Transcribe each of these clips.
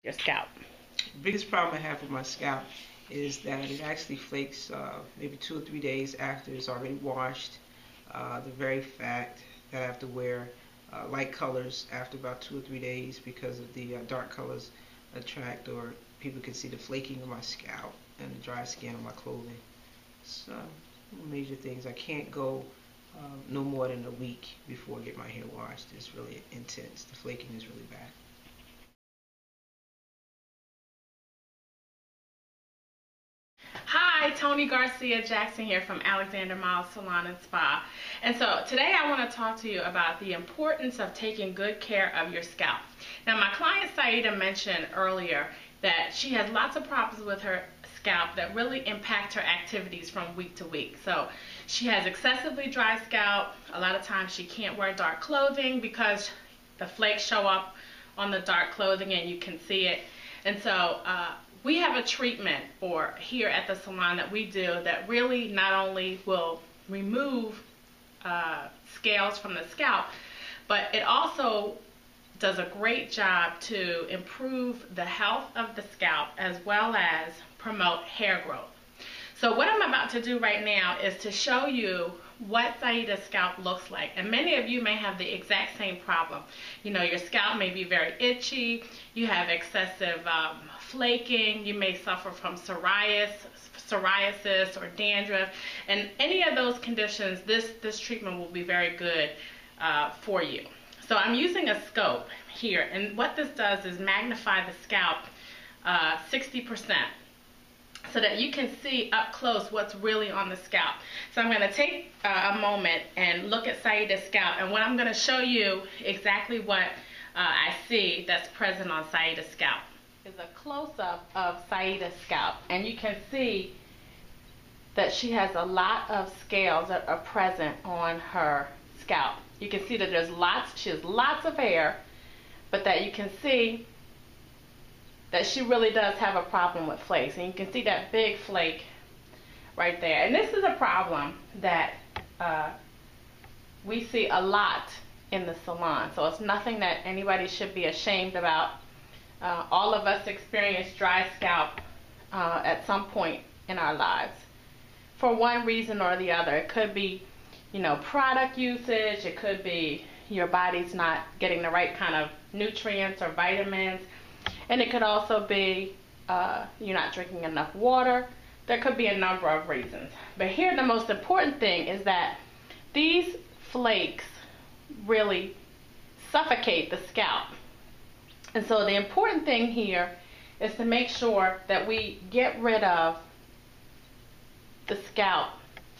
your scalp? The biggest problem I have with my scalp is that it actually flakes maybe 2 or 3 days after it's already washed. The very fact that I have to wear light colors after about 2 or 3 days because of the dark colors attract, or people can see the flaking of my scalp and the dry skin on my clothing. So major things. I can't go no more than a week before I get my hair washed. It's really intense. The flaking is really bad. Hi, Tony Garcia Jackson here from Alexander Miles Salon and Spa. And so today I want to talk to you about the importance of taking good care of your scalp. Now, my client Saida mentioned earlier that she has lots of problems with her scalp that really impact her activities from week to week. So she has excessively dry scalp. A lot of times she can't wear dark clothing because the flakes show up on the dark clothing and you can see it. And so we have a treatment here at the salon that we do that really not only will remove scales from the scalp, but it also does a great job to improve the health of the scalp as well as promote hair growth. So what I'm about to do right now is to show you what Saida's scalp looks like. And many of you may have the exact same problem. You know, your scalp may be very itchy, you have excessive flaking, you may suffer from psoriasis or dandruff, and any of those conditions, this treatment will be very good for you. So I'm using a scope here, and what this does is magnify the scalp 60%. so that you can see up close what's really on the scalp. So I'm going to take a moment and look at Saida's scalp, and what I'm going to show you exactly what I see that's present on Saida's scalp is a close-up of Saida's scalp, and you can see that she has a lot of scales that are present on her scalp. You can see that she has lots of hair, but that you can see that she really does have a problem with flakes, and you can see that big flake right there. And this is a problem that we see a lot in the salon, so it's nothing that anybody should be ashamed about. All of us experience dry scalp at some point in our lives for one reason or the other. It could be, you know, product usage, it could be your body's not getting the right kind of nutrients or vitamins, and it could also be you're not drinking enough water. There could be a number of reasons. But here the most important thing is that these flakes really suffocate the scalp. And so the important thing here is to make sure that we get rid of the scalp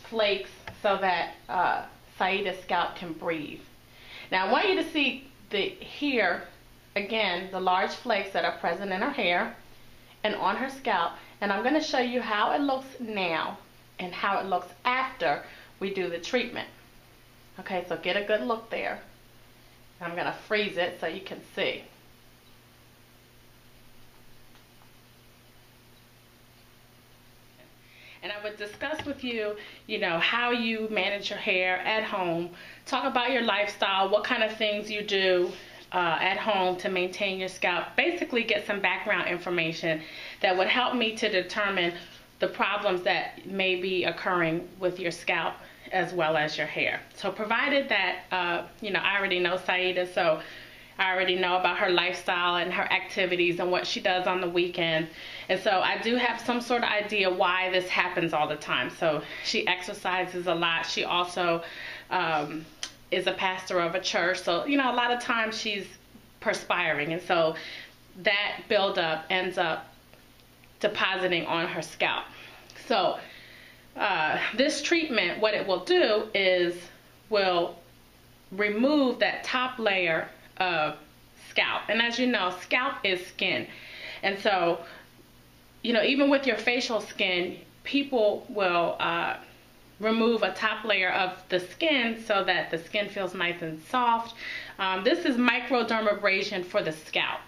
flakes so that Saida's scalp can breathe. Now I want you to see here again the large flakes that are present in her hair and on her scalp, and I'm going to show you how it looks now and how it looks after we do the treatment. Okay, so get a good look there. I'm going to freeze it so you can see. And I would discuss with you, you know, how you manage your hair at home, talk about your lifestyle, what kind of things you do at home to maintain your scalp. Basically get some background information that would help me to determine the problems that may be occurring with your scalp as well as your hair. So provided that, you know, I already know Saida, so I already know about her lifestyle and her activities and what she does on the weekend. And so I do have some sort of idea why this happens all the time. So she exercises a lot. She also is a pastor of a church. So, you know, a lot of times she's perspiring. And so that buildup ends up depositing on her scalp. So this treatment, what it will do is will remove that top layer of scalp. And as you know, scalp is skin. And so, you know, even with your facial skin, people will remove a top layer of the skin so that the skin feels nice and soft. This is microdermabrasion for the scalp,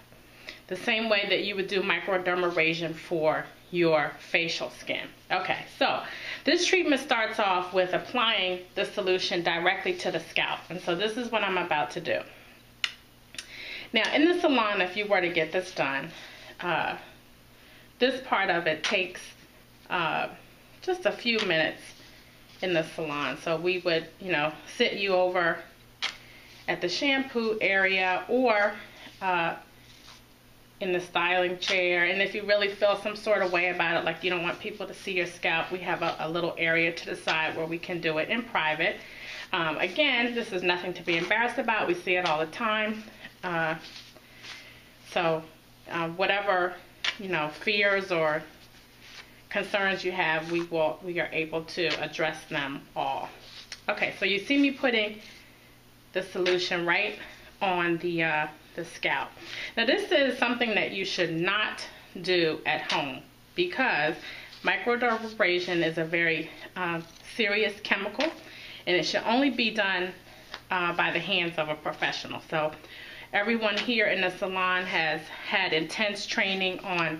the same way that you would do microdermabrasion for your facial skin. Okay, so this treatment starts off with applying the solution directly to the scalp. And so this is what I'm about to do. Now, in the salon, if you were to get this done, this part of it takes just a few minutes in the salon. So we would, sit you over at the shampoo area or in the styling chair. And if you really feel some sort of way about it, like you don't want people to see your scalp, we have a little area to the side where we can do it in private. Again, this is nothing to be embarrassed about. We see it all the time. So whatever, fears or concerns you have, we are able to address them all. Okay, so you see me putting the solution right on the scalp. Now this is something that you should not do at home because microdermabrasion is a very serious chemical, and it should only be done by the hands of a professional. So everyone here in the salon has had intense training on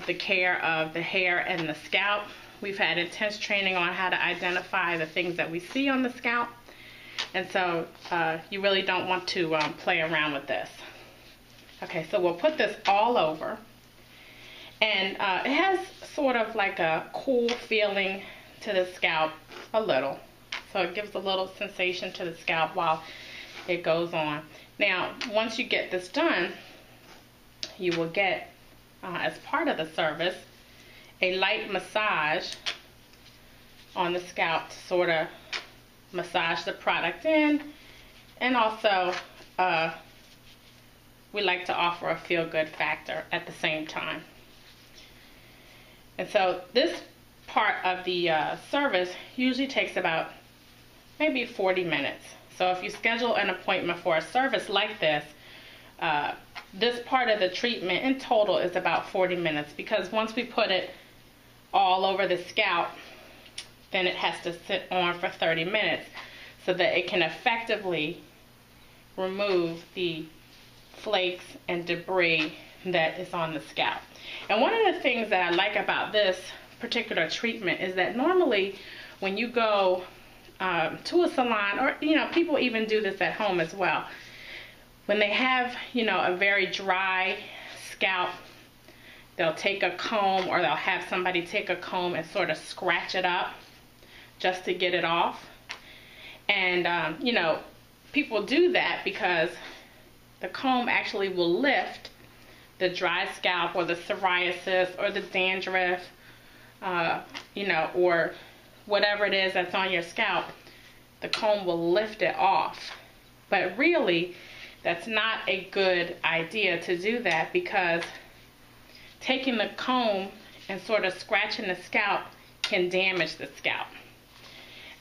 the care of the hair and the scalp. We've had intense training on how to identify the things that we see on the scalp. And so you really don't want to play around with this. Okay, so we'll put this all over. And it has sort of like a cool feeling to the scalp, a little. So it gives a little sensation to the scalp while it goes on. Now, once you get this done, you will get, as part of the service, a light massage on the scalp to sort of massage the product in, and also we like to offer a feel-good factor at the same time. And so this part of the service usually takes about maybe 40 minutes. So if you schedule an appointment for a service like this, this part of the treatment in total is about 40 minutes, because once we put it all over the scalp, then it has to sit on for 30 minutes so that it can effectively remove the flakes and debris that is on the scalp. And one of the things that I like about this particular treatment is that normally when you go to a salon, or people even do this at home as well, when they have a very dry scalp, they'll take a comb, or they'll have somebody take a comb and sort of scratch it up just to get it off. And people do that because the comb actually will lift the dry scalp, or the psoriasis, or the dandruff, or whatever it is that's on your scalp. The comb will lift it off. But really, that's not a good idea to do that, because taking the comb and sort of scratching the scalp can damage the scalp,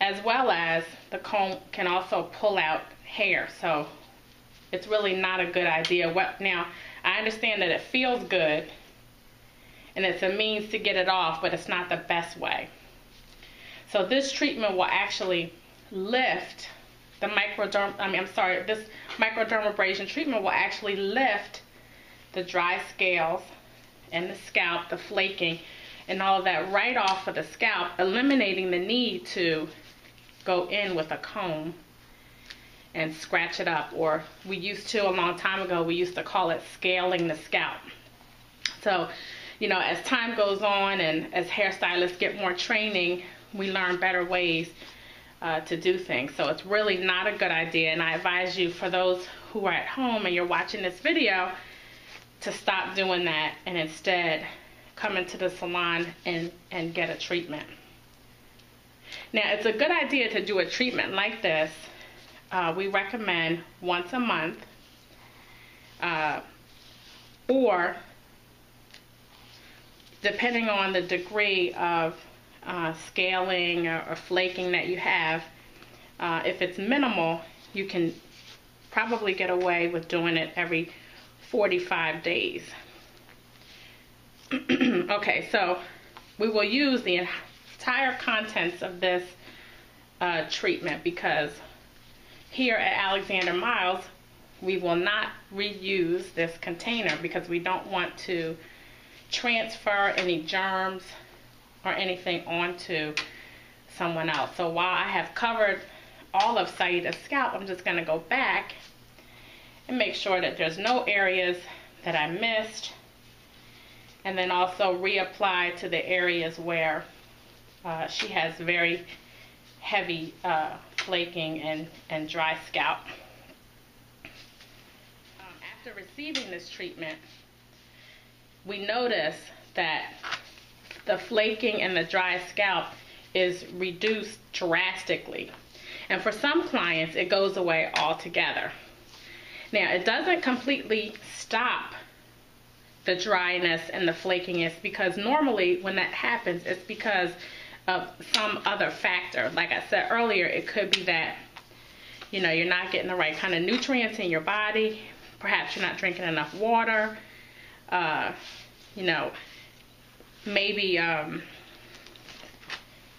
as well as the comb can also pull out hair. So it's really not a good idea. Well, now, I understand that it feels good and it's a means to get it off, but it's not the best way. So this treatment will actually lift the this microdermabrasion treatment will actually lift the dry scales and the scalp, the flaking, and all of that right off of the scalp, eliminating the need to go in with a comb and scratch it up. Or we used to, a long time ago, we used to call it scaling the scalp. So, as time goes on and as hairstylists get more training, we learn better ways to do things. So it's really not a good idea, and I advise you, for those who are at home and you're watching this video, to stop doing that and instead come into the salon and get a treatment. Now, it's a good idea to do a treatment like this. We recommend once a month, or depending on the degree of scaling or flaking that you have, if it's minimal, you can probably get away with doing it every 45 days. Okay, so we will use the entire contents of this treatment, because here at Alexander Miles, we will not reuse this container because we don't want to transfer any germs or anything onto someone else. So while I have covered all of Saida's scalp, I'm just going to go back and make sure that there's no areas that I missed and then also reapply to the areas where she has very heavy flaking and dry scalp. After receiving this treatment, we notice that the flaking and the dry scalp is reduced drastically. And for some clients, it goes away altogether. Now, it doesn't completely stop the dryness and the flakiness, because normally when that happens, it's because of some other factor. Like I said earlier, it could be that, you know, you're not getting the right kind of nutrients in your body. Perhaps you're not drinking enough water. You know, maybe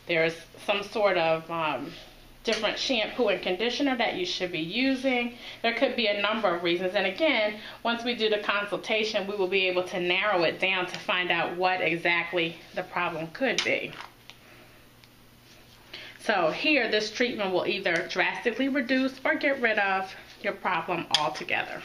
there's some sort of different shampoo and conditioner that you should be using. There could be a number of reasons. And again, once we do the consultation, we will be able to narrow it down to find out what exactly the problem could be. So here, this treatment will either drastically reduce or get rid of your problem altogether.